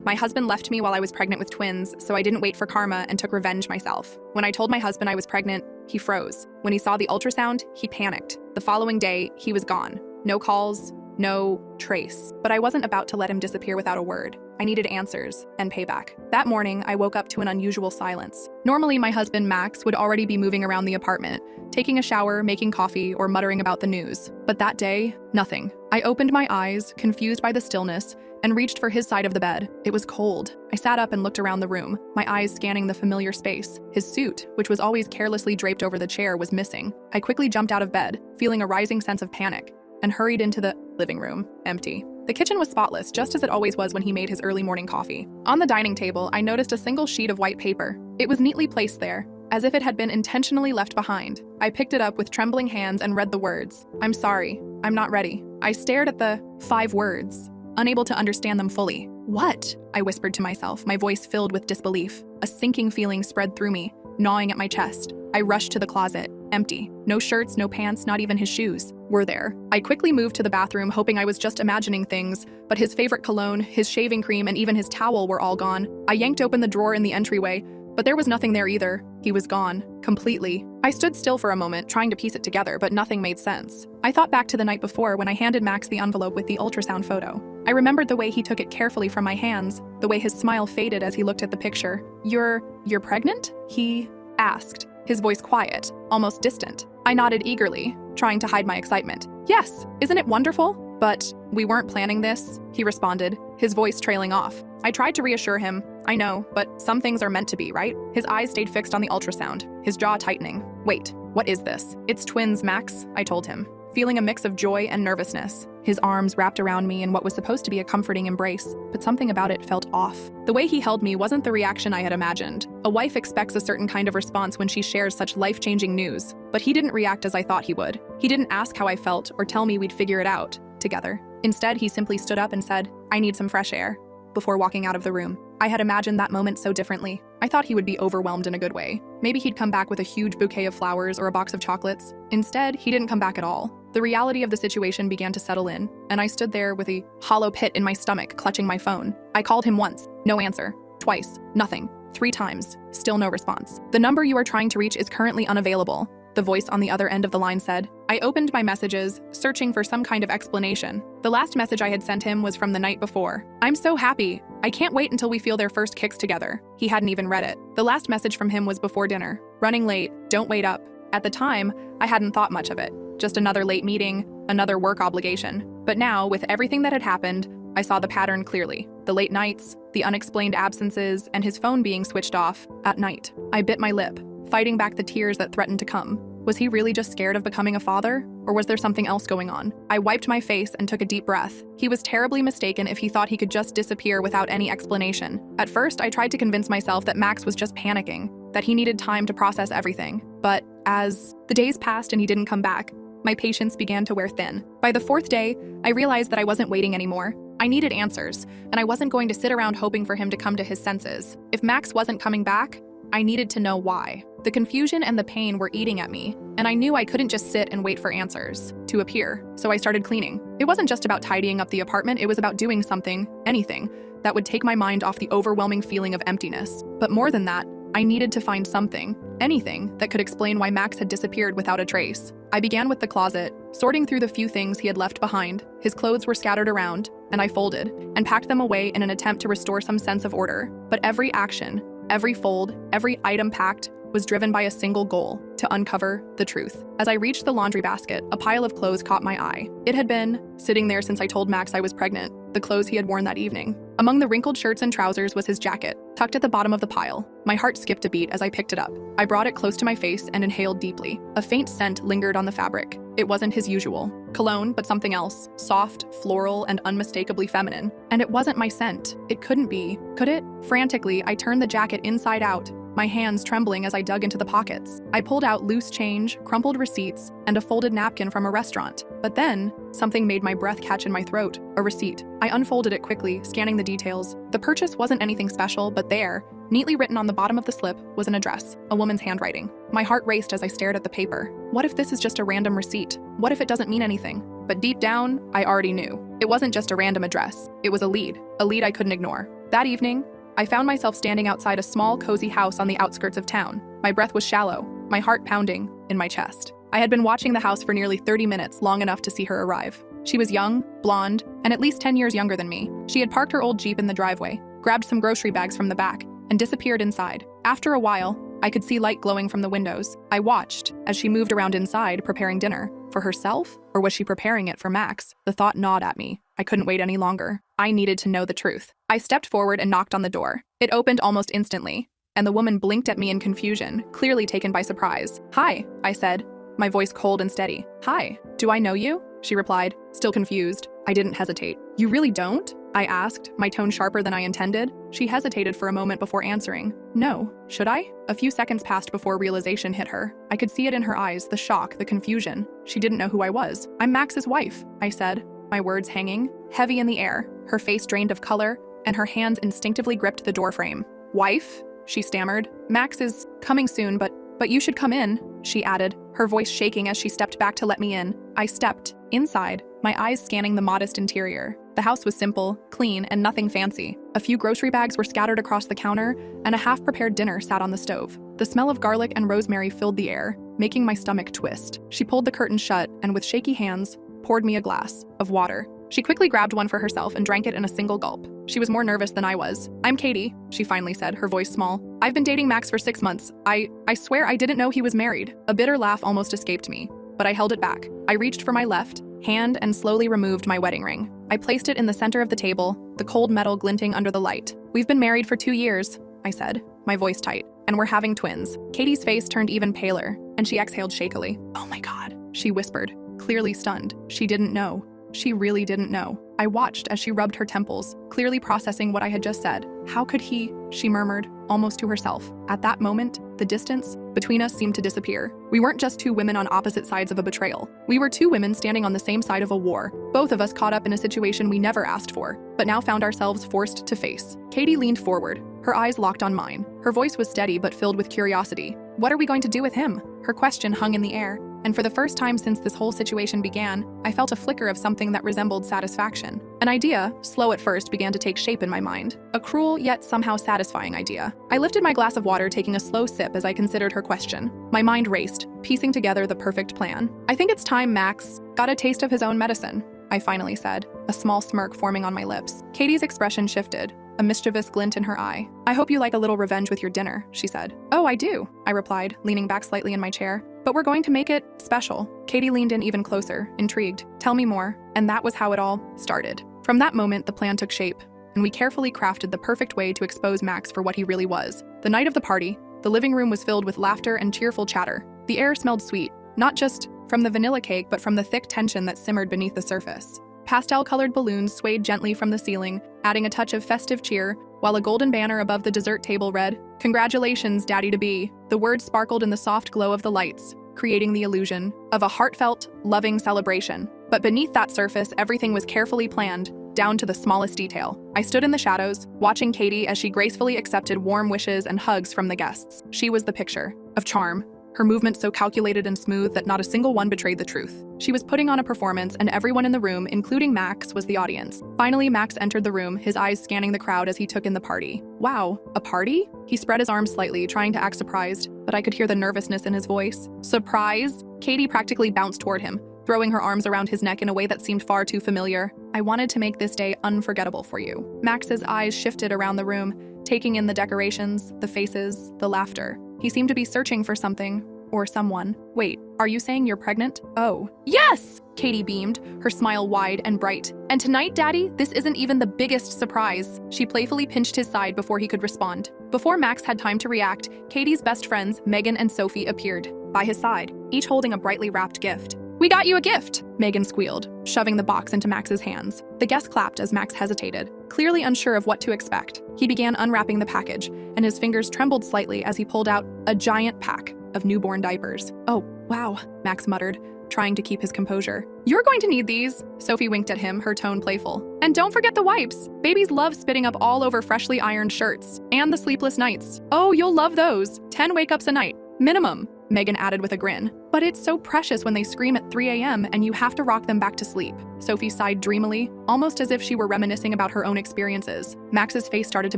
My husband left me while I was pregnant with twins, so I didn't wait for karma and took revenge myself. When I told my husband I was pregnant, he froze. When he saw the ultrasound, he panicked. The following day, he was gone. No calls, no trace. But I wasn't about to let him disappear without a word. I needed answers and payback. That morning, I woke up to an unusual silence. Normally, my husband, Max, would already be moving around the apartment, taking a shower, making coffee, or muttering about the news. But that day, nothing. I opened my eyes, confused by the stillness, and reached for his side of the bed. It was cold. I sat up and looked around the room, my eyes scanning the familiar space. His suit, which was always carelessly draped over the chair, was missing. I quickly jumped out of bed, feeling a rising sense of panic, and hurried into the living room, empty. The kitchen was spotless, just as it always was when he made his early morning coffee. On the dining table, I noticed a single sheet of white paper. It was neatly placed there, as if it had been intentionally left behind. I picked it up with trembling hands and read the words, "I'm sorry, I'm not ready." I stared at the 5 words, unable to understand them fully. "What?" I whispered to myself, my voice filled with disbelief. A sinking feeling spread through me, gnawing at my chest. I rushed to the closet, empty. No shirts, no pants, not even his shoes were there. I quickly moved to the bathroom, hoping I was just imagining things, but his favorite cologne, his shaving cream, and even his towel were all gone. I yanked open the drawer in the entryway, but there was nothing there either. He was gone, completely. I stood still for a moment, trying to piece it together, but nothing made sense. I thought back to the night before when I handed Max the envelope with the ultrasound photo. I remembered the way he took it carefully from my hands, the way his smile faded as he looked at the picture. You're pregnant?" he asked, his voice quiet, almost distant. I nodded eagerly, trying to hide my excitement. "Yes, isn't it wonderful?" "But we weren't planning this," he responded, his voice trailing off. I tried to reassure him. "I know, but some things are meant to be, right?" His eyes stayed fixed on the ultrasound, his jaw tightening. "Wait, what is this?" "It's twins, Max," I told him, feeling a mix of joy and nervousness. His arms wrapped around me in what was supposed to be a comforting embrace, but something about it felt off. The way he held me wasn't the reaction I had imagined. A wife expects a certain kind of response when she shares such life-changing news, but he didn't react as I thought he would. He didn't ask how I felt or tell me we'd figure it out together. Instead, he simply stood up and said, "I need some fresh air," before walking out of the room. I had imagined that moment so differently. I thought he would be overwhelmed in a good way. Maybe he'd come back with a huge bouquet of flowers or a box of chocolates. Instead, he didn't come back at all. The reality of the situation began to settle in, and I stood there with a hollow pit in my stomach, clutching my phone. I called him once, no answer. Twice, nothing. 3 times, still no response. "The number you are trying to reach is currently unavailable," the voice on the other end of the line said. I opened my messages, searching for some kind of explanation. The last message I had sent him was from the night before. "I'm so happy. I can't wait until we feel their first kicks together." He hadn't even read it. The last message from him was before dinner. "Running late. Don't wait up." At the time, I hadn't thought much of it. Just another late meeting, another work obligation. But now, with everything that had happened, I saw the pattern clearly. The late nights, the unexplained absences, and his phone being switched off at night. I bit my lip, fighting back the tears that threatened to come. Was he really just scared of becoming a father? Or was there something else going on? I wiped my face and took a deep breath. He was terribly mistaken if he thought he could just disappear without any explanation. At first, I tried to convince myself that Max was just panicking, that he needed time to process everything. But as the days passed and he didn't come back, my patience began to wear thin. By the 4th day, I realized that I wasn't waiting anymore. I needed answers, and I wasn't going to sit around hoping for him to come to his senses. If Max wasn't coming back, I needed to know why. The confusion and the pain were eating at me, and I knew I couldn't just sit and wait for answers to appear, so I started cleaning. It wasn't just about tidying up the apartment, it was about doing something, anything, that would take my mind off the overwhelming feeling of emptiness. But more than that, I needed to find something, anything, that could explain why Max had disappeared without a trace. I began with the closet, sorting through the few things he had left behind. His clothes were scattered around, and I folded and packed them away in an attempt to restore some sense of order. But every action, every fold, every item packed was driven by a single goal: to uncover the truth. As I reached the laundry basket, a pile of clothes caught my eye. It had been sitting there since I told Max I was pregnant, the clothes he had worn that evening. Among the wrinkled shirts and trousers was his jacket, tucked at the bottom of the pile. My heart skipped a beat as I picked it up. I brought it close to my face and inhaled deeply. A faint scent lingered on the fabric. It wasn't his usual cologne, but something else, soft, floral, and unmistakably feminine. And it wasn't my scent. It couldn't be. Could it? Frantically, I turned the jacket inside out, my hands trembling as I dug into the pockets. I pulled out loose change, crumpled receipts, and a folded napkin from a restaurant. But then, something made my breath catch in my throat: a receipt. I unfolded it quickly, scanning the details. The purchase wasn't anything special, but there, neatly written on the bottom of the slip, was an address, a woman's handwriting. My heart raced as I stared at the paper. What if this is just a random receipt? What if it doesn't mean anything? But deep down, I already knew. It wasn't just a random address. It was a lead I couldn't ignore. That evening, I found myself standing outside a small, cozy house on the outskirts of town. My breath was shallow, my heart pounding in my chest. I had been watching the house for nearly 30 minutes, long enough to see her arrive. She was young, blonde, and at least 10 years younger than me. She had parked her old Jeep in the driveway, grabbed some grocery bags from the back, and disappeared inside. After a while, I could see light glowing from the windows. I watched as she moved around inside, preparing dinner. For herself? Or was she preparing it for Max? The thought gnawed at me. I couldn't wait any longer. I needed to know the truth. I stepped forward and knocked on the door. It opened almost instantly, and the woman blinked at me in confusion, clearly taken by surprise. "Hi," I said, my voice cold and steady. "Hi, do I know you?" she replied, still confused. I didn't hesitate. "You really don't?" I asked, my tone sharper than I intended. She hesitated for a moment before answering. "No, should I?" A few seconds passed before realization hit her. I could see it in her eyes, the shock, the confusion. She didn't know who I was. "I'm Max's wife," I said, my words hanging, heavy in the air, her face drained of color, and her hands instinctively gripped the doorframe. "Wife?" she stammered. "Max is coming soon, but you should come in," she added, her voice shaking as she stepped back to let me in. I stepped inside, my eyes scanning the modest interior. The house was simple, clean, and nothing fancy. A few grocery bags were scattered across the counter, and a half-prepared dinner sat on the stove. The smell of garlic and rosemary filled the air, making my stomach twist. She pulled the curtains shut and with shaky hands, poured me a glass of water. She quickly grabbed one for herself and drank it in a single gulp. She was more nervous than I was. "I'm Katie," she finally said, her voice small. "I've been dating Max for 6 months. I swear I didn't know he was married." A bitter laugh almost escaped me, but I held it back. I reached for my left hand and slowly removed my wedding ring. I placed it in the center of the table, the cold metal glinting under the light. "We've been married for 2 years, I said, my voice tight, "and we're having twins." Katie's face turned even paler, and she exhaled shakily. "Oh my God," she whispered, clearly stunned. She didn't know. She really didn't know. I watched as she rubbed her temples, clearly processing what I had just said. "How could he?" she murmured, almost to herself. At that moment, the distance between us seemed to disappear. We weren't just two women on opposite sides of a betrayal. We were two women standing on the same side of a war, both of us caught up in a situation we never asked for, but now found ourselves forced to face. Katie leaned forward, her eyes locked on mine. Her voice was steady but filled with curiosity. "What are we going to do with him?" Her question hung in the air, and for the first time since this whole situation began, I felt a flicker of something that resembled satisfaction. An idea, slow at first, began to take shape in my mind. A cruel yet somehow satisfying idea. I lifted my glass of water, taking a slow sip as I considered her question. My mind raced, piecing together the perfect plan. "I think it's time Max got a taste of his own medicine," I finally said, a small smirk forming on my lips. Katie's expression shifted, a mischievous glint in her eye. "I hope you like a little revenge with your dinner," she said. "Oh, I do," I replied, leaning back slightly in my chair. "But we're going to make it special." Katie leaned in even closer, intrigued. "Tell me more." And that was how it all started. From that moment, the plan took shape, and we carefully crafted the perfect way to expose Max for what he really was. The night of the party, the living room was filled with laughter and cheerful chatter. The air smelled sweet, not just from the vanilla cake, but from the thick tension that simmered beneath the surface. Pastel-colored balloons swayed gently from the ceiling, adding a touch of festive cheer, while a golden banner above the dessert table read, "Congratulations, Daddy-to-be." The words sparkled in the soft glow of the lights, creating the illusion of a heartfelt, loving celebration. But beneath that surface, everything was carefully planned, down to the smallest detail. I stood in the shadows, watching Katie as she gracefully accepted warm wishes and hugs from the guests. She was the picture of charm, her movements so calculated and smooth that not a single one betrayed the truth. She was putting on a performance, and everyone in the room, including Max, was the audience. Finally, Max entered the room, his eyes scanning the crowd as he took in the party. "Wow, a party?" He spread his arms slightly, trying to act surprised, but I could hear the nervousness in his voice. "Surprise?" Katie practically bounced toward him, throwing her arms around his neck in a way that seemed far too familiar. "I wanted to make this day unforgettable for you." Max's eyes shifted around the room, taking in the decorations, the faces, the laughter. He seemed to be searching for something, or someone. "Wait, are you saying you're pregnant?" "Oh, yes!" Katie beamed, her smile wide and bright. "And tonight, Daddy, this isn't even the biggest surprise." She playfully pinched his side before he could respond. Before Max had time to react, Katie's best friends, Megan and Sophie, appeared by his side, each holding a brightly wrapped gift. "We got you a gift!" Megan squealed, shoving the box into Max's hands. The guests clapped as Max hesitated, clearly unsure of what to expect. He began unwrapping the package, and his fingers trembled slightly as he pulled out a giant pack of newborn diapers. "Oh, wow," Max muttered, trying to keep his composure. "You're going to need these." Sophie winked at him, her tone playful. "And don't forget the wipes. Babies love spitting up all over freshly ironed shirts. And the sleepless nights. Oh, you'll love those. 10 wake-ups a night. Minimum," Megan added with a grin. But it's so precious when they scream at 3 a.m. and you have to rock them back to sleep. Sophie sighed dreamily, almost as if she were reminiscing about her own experiences. Max's face started to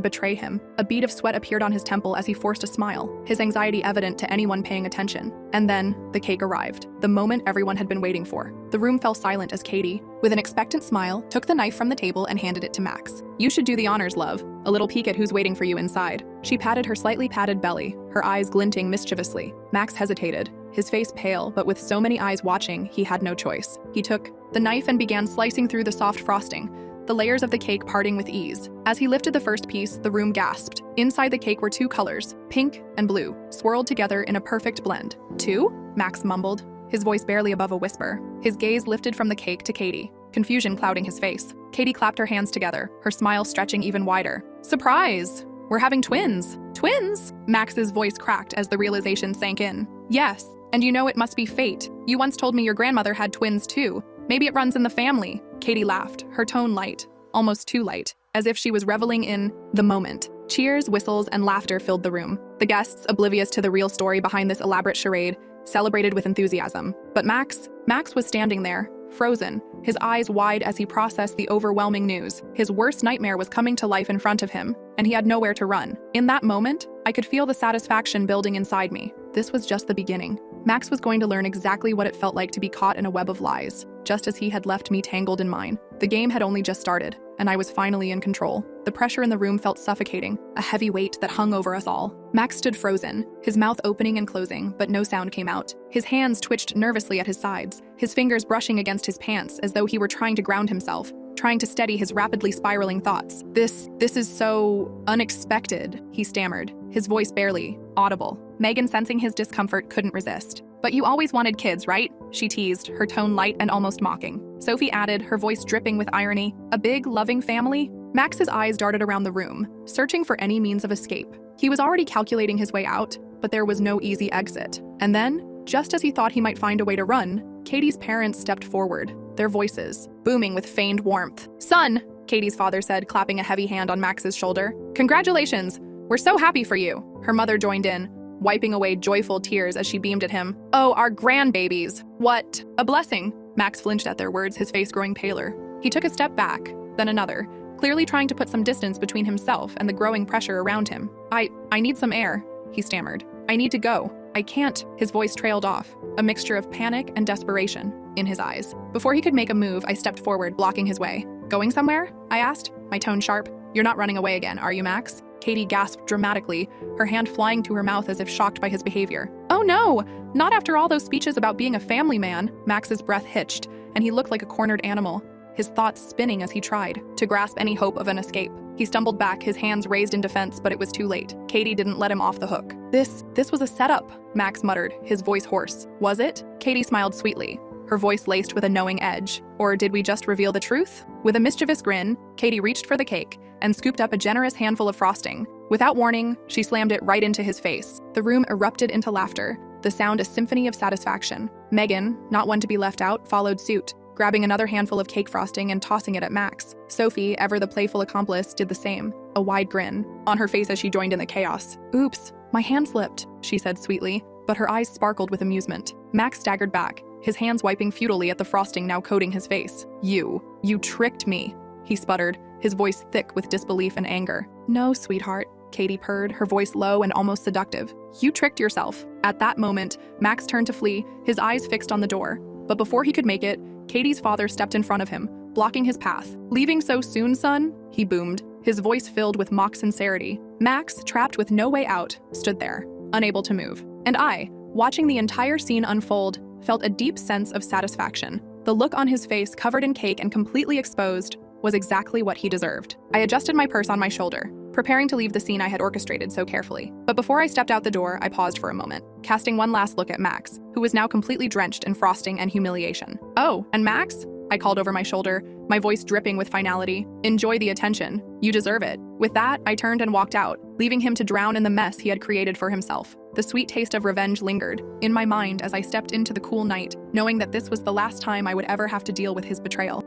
betray him. A bead of sweat appeared on his temple as he forced a smile, his anxiety evident to anyone paying attention. And then, the cake arrived, the moment everyone had been waiting for. The room fell silent as Katie, with an expectant smile, took the knife from the table and handed it to Max. "You should do the honors, love. A little peek at who's waiting for you inside." She patted her slightly padded belly, her eyes glinting mischievously. Max hesitated, his face pale, but with so many eyes watching, he had no choice. He took the knife and began slicing through the soft frosting, the layers of the cake parting with ease. As he lifted the first piece, the room gasped. Inside the cake were two colors, pink and blue, swirled together in a perfect blend. "Two?" Max mumbled, his voice barely above a whisper. His gaze lifted from the cake to Katie, confusion clouding his face. Katie clapped her hands together, her smile stretching even wider. "Surprise! We're having twins!" "Twins?" Max's voice cracked as the realization sank in. "Yes, and you know it must be fate. You once told me your grandmother had twins too. Maybe it runs in the family." Katie laughed, her tone light, almost too light, as if she was reveling in the moment. Cheers, whistles, and laughter filled the room. The guests, oblivious to the real story behind this elaborate charade, celebrated with enthusiasm. But Max was standing there, frozen, his eyes wide as he processed the overwhelming news. His worst nightmare was coming to life in front of him, and he had nowhere to run. In that moment, I could feel the satisfaction building inside me. This was just the beginning. Max was going to learn exactly what it felt like to be caught in a web of lies, just as he had left me tangled in mine. The game had only just started, and I was finally in control. The pressure in the room felt suffocating, a heavy weight that hung over us all. Max stood frozen, his mouth opening and closing, but no sound came out. His hands twitched nervously at his sides, his fingers brushing against his pants as though he were trying to ground himself, trying to steady his rapidly spiraling thoughts. This is so unexpected," he stammered, his voice barely audible. Megan, sensing his discomfort, couldn't resist. "But you always wanted kids, right?" she teased, her tone light and almost mocking. Sophie added, her voice dripping with irony, "A big, loving family?" Max's eyes darted around the room, searching for any means of escape. He was already calculating his way out, but there was no easy exit. And then, just as he thought he might find a way to run, Katie's parents stepped forward, their voices booming with feigned warmth. "Son," Katie's father said, clapping a heavy hand on Max's shoulder. "Congratulations! We're so happy for you." Her mother joined in, wiping away joyful tears as she beamed at him. "Oh, our grandbabies! What a blessing!" Max flinched at their words, his face growing paler. He took a step back, then another, clearly trying to put some distance between himself and the growing pressure around him. I need some air," he stammered. "I need to go. I can't." His voice trailed off, a mixture of panic and desperation in his eyes. Before he could make a move, I stepped forward, blocking his way. "Going somewhere?" I asked, my tone sharp. "You're not running away again, are you, Max?" Katie gasped dramatically, her hand flying to her mouth as if shocked by his behavior. "Oh no, not after all those speeches about being a family man." Max's breath hitched, and he looked like a cornered animal, his thoughts spinning as he tried to grasp any hope of an escape. He stumbled back, his hands raised in defense, but it was too late. Katie didn't let him off the hook. This was a setup," Max muttered, his voice hoarse. "Was it?" Katie smiled sweetly, her voice laced with a knowing edge. "Or did we just reveal the truth?" With a mischievous grin, Katie reached for the cake and scooped up a generous handful of frosting. Without warning, she slammed it right into his face. The room erupted into laughter, the sound a symphony of satisfaction. Megan, not one to be left out, followed suit, grabbing another handful of cake frosting and tossing it at Max. Sophie, ever the playful accomplice, did the same, a wide grin on her face as she joined in the chaos. "Oops, my hand slipped," she said sweetly, but her eyes sparkled with amusement. Max staggered back, his hands wiping futilely at the frosting now coating his face. You tricked me," he sputtered, his voice thick with disbelief and anger. "No, sweetheart," Katie purred, her voice low and almost seductive. "You tricked yourself." At that moment, Max turned to flee, his eyes fixed on the door. But before he could make it, Katie's father stepped in front of him, blocking his path. "Leaving so soon, son?" he boomed, his voice filled with mock sincerity. Max, trapped with no way out, stood there, unable to move. And I, watching the entire scene unfold, felt a deep sense of satisfaction. The look on his face, covered in cake and completely exposed, was exactly what he deserved. I adjusted my purse on my shoulder, preparing to leave the scene I had orchestrated so carefully. But before I stepped out the door, I paused for a moment, casting one last look at Max, who was now completely drenched in frosting and humiliation. "Oh, and Max?" I called over my shoulder, my voice dripping with finality. "Enjoy the attention. You deserve it." With that, I turned and walked out, leaving him to drown in the mess he had created for himself. The sweet taste of revenge lingered in my mind as I stepped into the cool night, knowing that this was the last time I would ever have to deal with his betrayal.